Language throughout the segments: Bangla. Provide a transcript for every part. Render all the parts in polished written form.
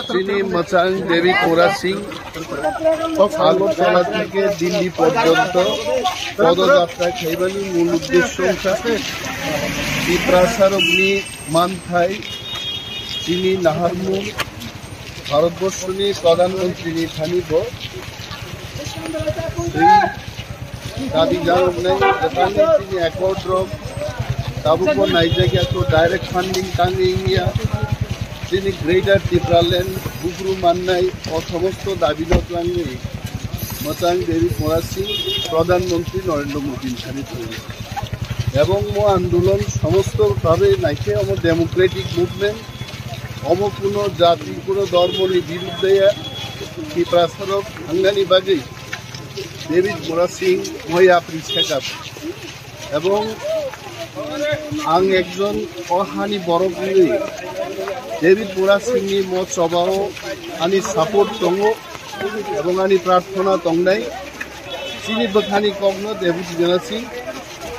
তিনি মচাং দেবী কোরা সিং আগরতলা থেকে দিল্লি পর্যন্ত পদযাত্রা খাইবানি মূল উদ্দেশ্য ত্রিপ্রাসারগ্নি মানথাই তিনি নাহারমু ভারতবর্ষনি প্রধানমন্ত্রী থানিব दादी जानी अकाउंट ताबुको नाइजागिया तो डायरेक्ट फंडिंग तांगिया তিনি গ্রেটার ত্রিপুরাল্যান্ড বুকরু মান্নাই ও সমস্ত দাবি দতলাঙ্গি মচাং দেবী কোরা সিং প্রধানমন্ত্রী নরেন্দ্র মোদী এবং মো আন্দোলন সমস্তভাবে নাইকে অম ডেমোক্রেটিক মুভমেন্ট অম কোনো জাতি কোনো ধর্মনি বিরুদ্ধে ত্রিপ্রাসারক হাঙ্গানি বাগै দেবী কোরা সিং মই আপনি শেখাব এবং आं एकजन अहानि बर'नि डेविड कोरा सिंनि मत सभाव आंनि सापर्ट दङ এবং आंनि प्रार्थना दंनाय चिनि बखानि कगनो डेविड कोरा सिं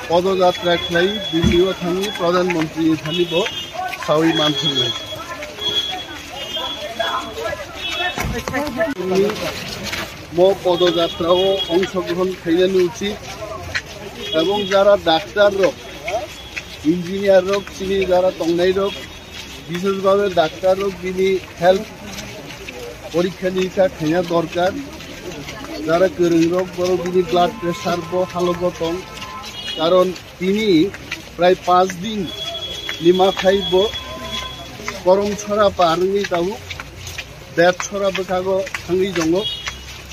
पदयात्रा खालाय दिल्लीआव थाङि प्रधानमंत्री थानिब सावि मानथुङै मो पदयात्राव अंशग्रहण खालामनो उचित এবং যারা ডাক্তার রোগ ইঞ্জিনিয়ার রোগ চিনি যারা তংনাই রোগ বিশেষভাবে ডাক্তার রোগ যিনি হেলথ পরীক্ষা নিরীক্ষা খাইয়া দরকার যারা গোरों রোগ বড় যিনি ব্লাড প্রেসার হালগতং কারণ তিনি প্রায় 5 দিন লিমা খাইব গরম ছড়া পারঙি তাও বেদ ছড়া বকাগো থাঙ্গি জঙ্গ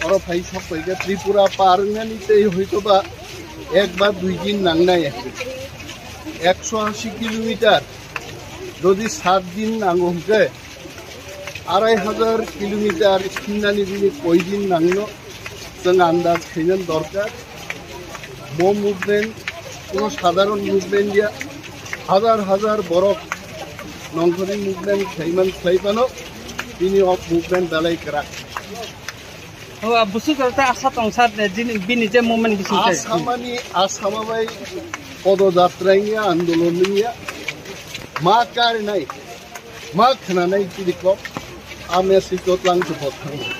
আর ফাই সব কইগে ত্রিপুরা পারঙানিতেই হয়তোবা एक बार 2 दिन नांगनाय 180 किलोमीटर যদি 7 दिन नांगो हमके 2500 किलोमीटर खिन्नानि दिनि कय दिन नांगनो जों आन्दाज खायनो दरकार मो मुभमेन्ट कोनो साधारण मुभमेन्ट या हाजार हाजार बरफ नंखरि मुभमेन्ट खायमान खायबानो दिनि अफ मुभमेन्ट दालाय करा बुसु करता आशा तंसार बिनि जे मोमेन्ट बिसिनथाय आसामानि आसामाबाय पदयात्राया आन्दोलननिया मा कारनाय मा खोनानाय तिरिकप आमेसिक लांजोबथां